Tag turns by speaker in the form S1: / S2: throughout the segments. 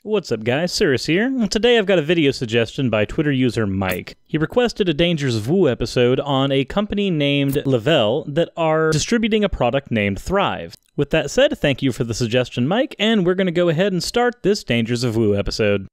S1: What's up guys, Suris here. Today I've got a video suggestion by Twitter user Mike. He requested a Dangers of Woo episode on a company named Le-Vel that are distributing a product named Thrive. With that said, thank you for the suggestion, Mike, and we're going to go ahead and start this Dangers of Woo episode.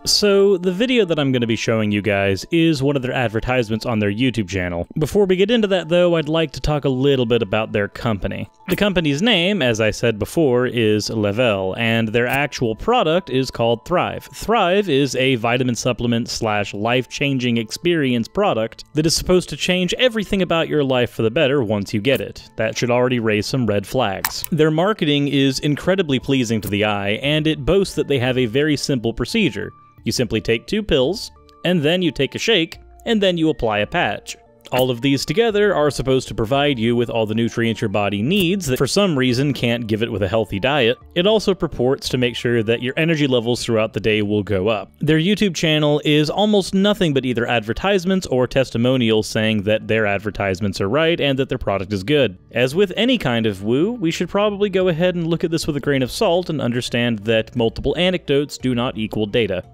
S1: So, the video that I'm going to be showing you guys is one of their advertisements on their YouTube channel. Before we get into that though, I'd like to talk a little bit about their company. The company's name, as I said before, is Le-Vel, and their actual product is called Thrive. Thrive is a vitamin supplement slash life-changing experience product that is supposed to change everything about your life for the better once you get it. That should already raise some red flags. Their marketing is incredibly pleasing to the eye, and it boasts that they have a very simple procedure. You simply take 2 pills, and then you take a shake, and then you apply a patch. All of these together are supposed to provide you with all the nutrients your body needs that for some reason can't give it with a healthy diet. It also purports to make sure that your energy levels throughout the day will go up. Their YouTube channel is almost nothing but either advertisements or testimonials saying that their advertisements are right and that their product is good. As with any kind of woo, we should probably go ahead and look at this with a grain of salt and understand that multiple anecdotes do not equal data.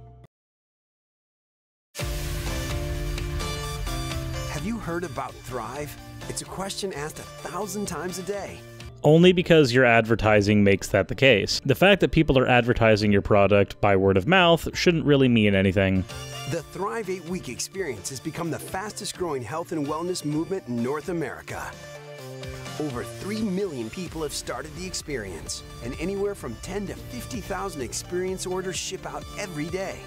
S2: Have you heard about Thrive? It's a question asked 1,000 times a day.
S1: Only because your advertising makes that the case. The fact that people are advertising your product by word of mouth shouldn't really mean anything.
S2: The Thrive 8-Week Experience has become the fastest growing health and wellness movement in North America. Over 3 million people have started the experience, and anywhere from 10 to 50,000 experience orders ship out every day.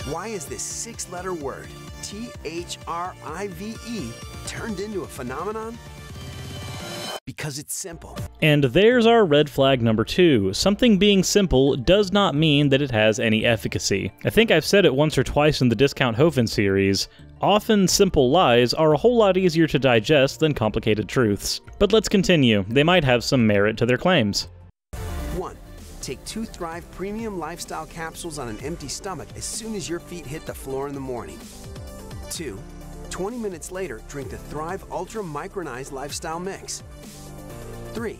S2: Why is this 6-letter word, T-H-R-I-V-E, turned into a phenomenon? Because it's simple.
S1: And there's our red flag number 2. Something being simple does not mean that it has any efficacy. I think I've said it once or twice in the Discount Hofen series. Often simple lies are a whole lot easier to digest than complicated truths. But let's continue. They might have some merit to their claims.
S2: 1. Take 2 Thrive Premium Lifestyle Capsules on an empty stomach as soon as your feet hit the floor in the morning. 2. 20 minutes later, drink the Thrive Ultra Micronized Lifestyle Mix. 3.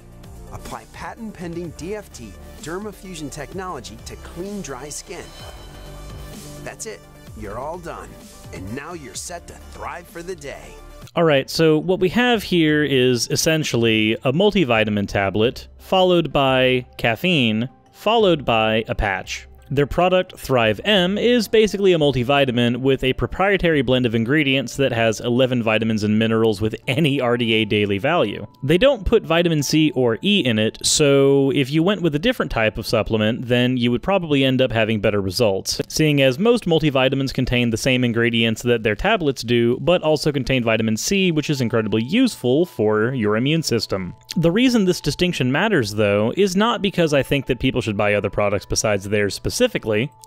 S2: Apply patent-pending DFT Dermafusion technology to clean, dry skin. That's it. You're all done. And now you're set to thrive for the day.
S1: Alright, so what we have here is essentially a multivitamin tablet, followed by caffeine, followed by a patch. Their product, Thrive M, is basically a multivitamin with a proprietary blend of ingredients that has 11 vitamins and minerals with any RDA daily value. They don't put vitamin C or E in it, so if you went with a different type of supplement, then you would probably end up having better results, seeing as most multivitamins contain the same ingredients that their tablets do, but also contain vitamin C, which is incredibly useful for your immune system. The reason this distinction matters, though, is not because I think that people should buy other products besides theirs specifically.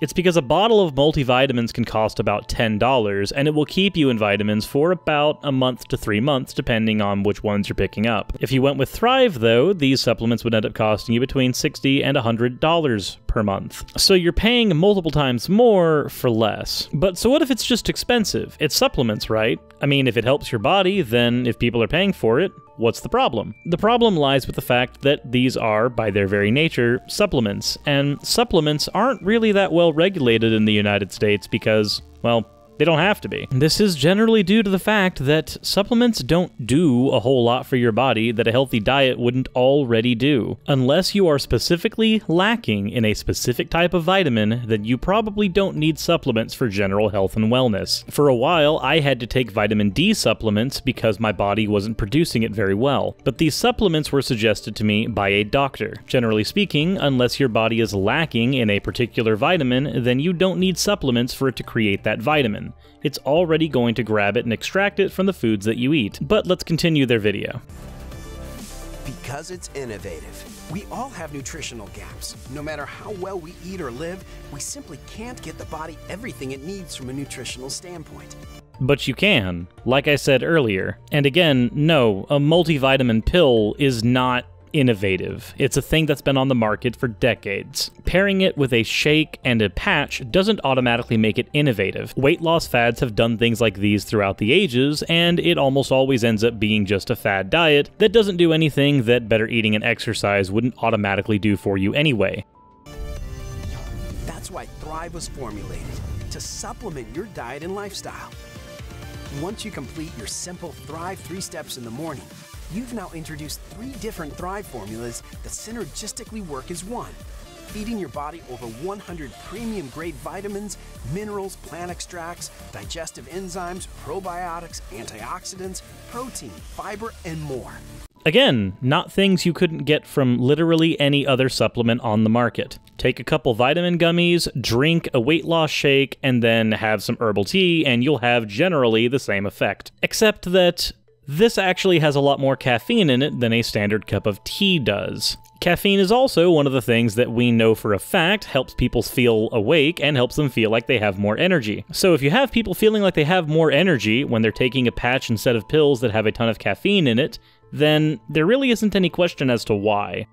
S1: It's because a bottle of multivitamins can cost about $10, and it will keep you in vitamins for about a month to 3 months, depending on which ones you're picking up. If you went with Thrive, though, these supplements would end up costing you between $60 and $100 per month. So you're paying multiple times more for less. But so what if it's just expensive? It's supplements, right? I mean, if it helps your body, then if people are paying for it, what's the problem? The problem lies with the fact that these are, by their very nature, supplements, and supplements aren't really that well regulated in the United States because, well, they don't have to be. This is generally due to the fact that supplements don't do a whole lot for your body that a healthy diet wouldn't already do. Unless you are specifically lacking in a specific type of vitamin, then you probably don't need supplements for general health and wellness. For a while, I had to take vitamin D supplements because my body wasn't producing it very well. But these supplements were suggested to me by a doctor. Generally speaking, unless your body is lacking in a particular vitamin, then you don't need supplements for it to create that vitamin. It's already going to grab it and extract it from the foods that you eat. But let's continue their video.
S2: Because it's innovative. We all have nutritional gaps. No matter how well we eat or live, we simply can't get the body everything it needs from a nutritional standpoint.
S1: But you can, like I said earlier. And again, no, a multivitamin pill is not innovative. It's a thing that's been on the market for decades. Pairing it with a shake and a patch doesn't automatically make it innovative. Weight loss fads have done things like these throughout the ages, and it almost always ends up being just a fad diet that doesn't do anything that better eating and exercise wouldn't automatically do for you anyway.
S2: That's why Thrive was formulated, to supplement your diet and lifestyle. Once you complete your simple Thrive 3 steps in the morning, you've now introduced 3 different Thrive formulas that synergistically work as one, feeding your body over 100 premium-grade vitamins, minerals, plant extracts, digestive enzymes, probiotics, antioxidants, protein, fiber, and more.
S1: Again, not things you couldn't get from literally any other supplement on the market. Take a couple vitamin gummies, drink a weight loss shake, and then have some herbal tea, and you'll have generally the same effect. Except that this actually has a lot more caffeine in it than a standard cup of tea does. Caffeine is also one of the things that we know for a fact helps people feel awake and helps them feel like they have more energy. So if you have people feeling like they have more energy when they're taking a patch instead of pills that have a ton of caffeine in it, then there really isn't any question as to why.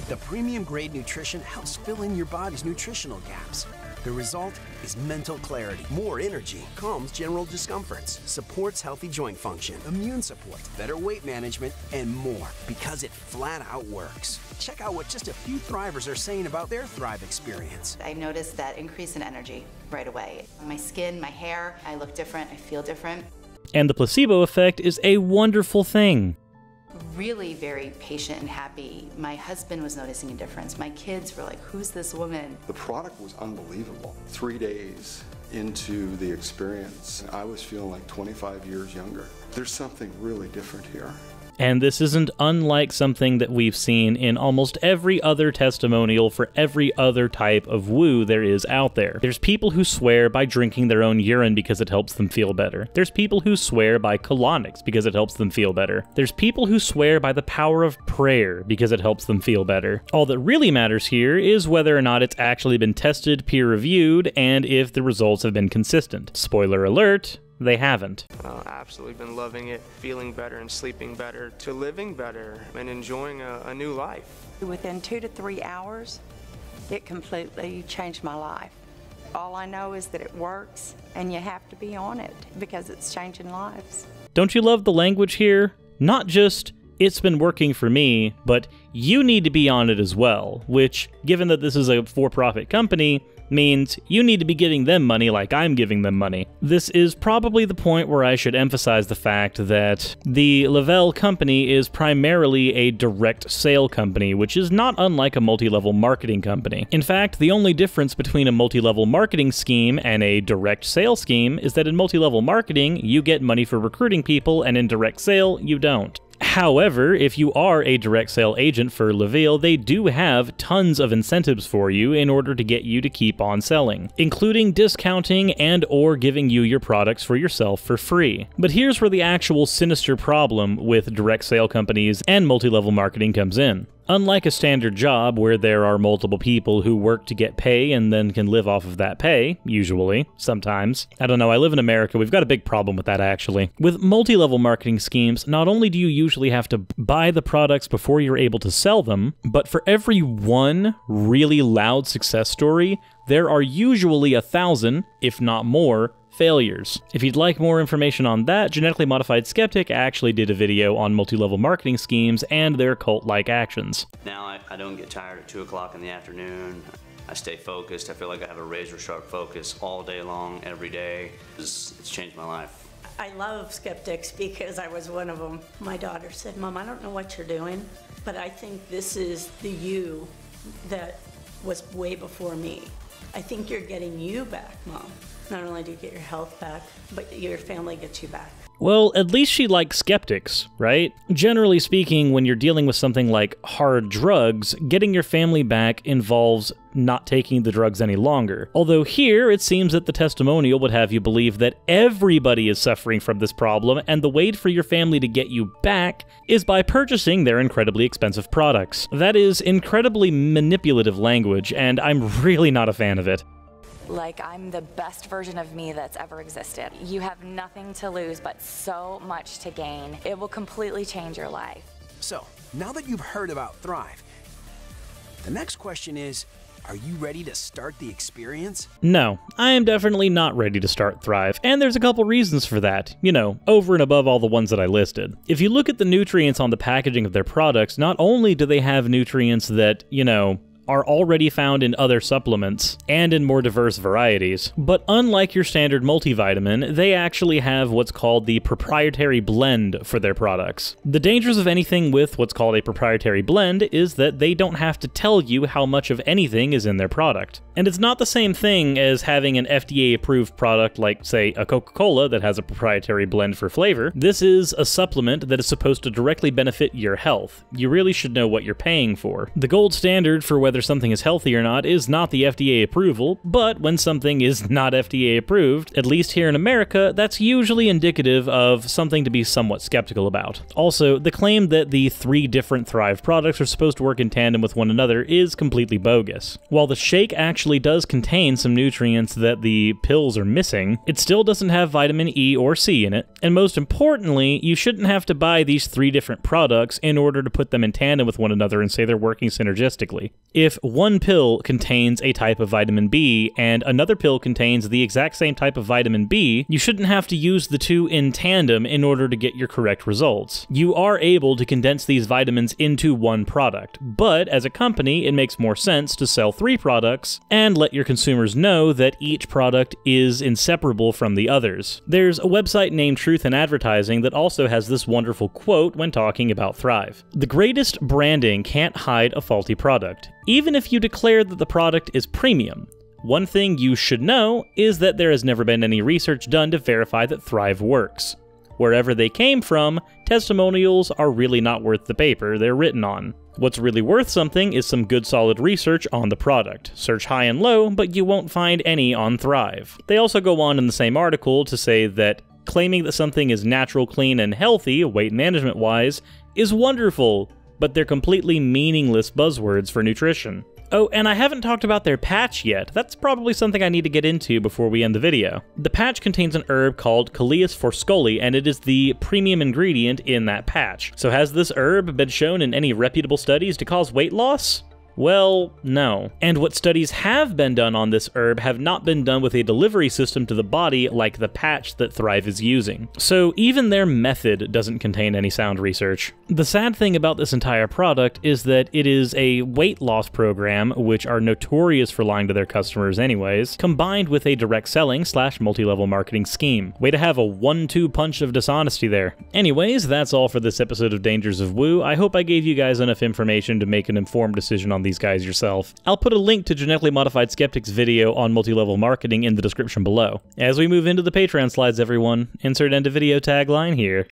S2: The premium-grade nutrition helps fill in your body's nutritional gaps. The result is mental clarity, more energy, calms general discomforts, supports healthy joint function, immune support, better weight management, and more, because it flat out works. Check out what just a few Thrivers are saying about their Thrive experience.
S3: I noticed that increase in energy right away. My skin, my hair, I look different, I feel different.
S1: And the placebo effect is a wonderful thing.
S3: Really very patient and happy. My husband was noticing a difference. My kids were like, who's this woman?
S4: The product was unbelievable. 3 days into the experience, I was feeling like 25 years younger. There's something really different here.
S1: And this isn't unlike something that we've seen in almost every other testimonial for every other type of woo there is out there. There's people who swear by drinking their own urine because it helps them feel better. There's people who swear by colonics because it helps them feel better. There's people who swear by the power of prayer because it helps them feel better. All that really matters here is whether or not it's actually been tested, peer-reviewed, and if the results have been consistent. Spoiler alert, they haven't.
S5: Absolutely been loving it, feeling better and sleeping better, to living better and enjoying a new life.
S6: Within 2 to 3 hours, it completely changed my life. All I know is that it works, and you have to be on it because it's changing lives.
S1: Don't you love the language here? Not just, it's been working for me, but you need to be on it as well, which, given that this is a for-profit company, means you need to be giving them money like I'm giving them money. This is probably the point where I should emphasize the fact that the Le-Vel company is primarily a direct sale company, which is not unlike a multi-level marketing company. In fact, the only difference between a multi-level marketing scheme and a direct sale scheme is that in multi-level marketing, you get money for recruiting people, and in direct sale, you don't. However, if you are a direct sale agent for Le-Vel, they do have tons of incentives for you in order to get you to keep on selling, including discounting and or giving you your products for yourself for free. But here's where the actual sinister problem with direct sale companies and multi-level marketing comes in. Unlike a standard job where there are multiple people who work to get pay and then can live off of that pay, usually, sometimes. I don't know, I live in America, we've got a big problem with that actually. With multi-level marketing schemes, not only do you usually have to buy the products before you're able to sell them, but for every one really loud success story, there are usually 1,000, if not more, failures. If you'd like more information on that, Genetically Modified Skeptic actually did a video on multi-level marketing schemes and their cult-like actions.
S7: Now I don't get tired at 2 o'clock in the afternoon. I stay focused. I feel like I have a razor-sharp focus all day long, every day. It's changed my life.
S8: I love skeptics because I was one of them. My daughter said, Mom, I don't know what you're doing, but I think this is the you that was way before me. I think you're getting you back, Mom. Not only do you get your health back, but your family gets you back.
S1: Well, at least she likes skeptics, right? Generally speaking, when you're dealing with something like hard drugs, getting your family back involves not taking the drugs any longer. Although here, it seems that the testimonial would have you believe that everybody is suffering from this problem, and the way for your family to get you back is by purchasing their incredibly expensive products. That is incredibly manipulative language, and I'm really not a fan of it.
S9: Like I'm the best version of me that's ever existed. You have nothing to lose but so much to gain. It will completely change your life.
S2: So, Now that you've heard about Thrive, the next question is, are you ready to start the experience?
S1: No, I am definitely not ready to start Thrive, and there's a couple reasons for that, you know, over and above all the ones that I listed. If you look at the nutrients on the packaging of their products, not only do they have nutrients that, you know, are already found in other supplements and in more diverse varieties, but unlike your standard multivitamin, they actually have what's called the proprietary blend for their products. The dangers of anything with what's called a proprietary blend is that they don't have to tell you how much of anything is in their product. And it's not the same thing as having an FDA-approved product like, say, a Coca-Cola that has a proprietary blend for flavor. This is a supplement that is supposed to directly benefit your health. You really should know what you're paying for. The gold standard for whether something is healthy or not is not the FDA approval, but when something is not FDA approved, at least here in America, that's usually indicative of something to be somewhat skeptical about. Also, the claim that the 3 different Thrive products are supposed to work in tandem with one another is completely bogus. While the shake actually does contain some nutrients that the pills are missing, it still doesn't have vitamin E or C in it, and most importantly, you shouldn't have to buy these 3 different products in order to put them in tandem with one another and say they're working synergistically. If one pill contains a type of vitamin B and another pill contains the exact same type of vitamin B, you shouldn't have to use the 2 in tandem in order to get your correct results. You are able to condense these vitamins into one product, but as a company, it makes more sense to sell 3 products and let your consumers know that each product is inseparable from the others. There's a website named Truth in Advertising that also has this wonderful quote when talking about Thrive. "The greatest branding can't hide a faulty product, even if you declare that the product is premium. One thing you should know is that there has never been any research done to verify that Thrive works. Wherever they came from, testimonials are really not worth the paper they're written on. What's really worth something is some good solid research on the product. Search high and low, but you won't find any on Thrive." They also go on in the same article to say that claiming that something is natural, clean, and healthy, weight management-wise, is wonderful, but they're completely meaningless buzzwords for nutrition. Oh, and I haven't talked about their patch yet. That's probably something I need to get into before we end the video. The patch contains an herb called Callias forscoli, and it is the premium ingredient in that patch. So has this herb been shown in any reputable studies to cause weight loss? Well, no. And what studies have been done on this herb have not been done with a delivery system to the body like the patch that Thrive is using. So even their method doesn't contain any sound research. The sad thing about this entire product is that it is a weight loss program, which are notorious for lying to their customers anyways, combined with a direct selling / multi-level marketing scheme. Way to have a 1-2 punch of dishonesty there. Anyways, that's all for this episode of Dangers of Woo. I hope I gave you guys enough information to make an informed decision on these guys yourself. I'll put a link to Genetically Modified Skeptic's video on multi-level marketing in the description below. As we move into the Patreon slides, everyone, insert end of video tagline here.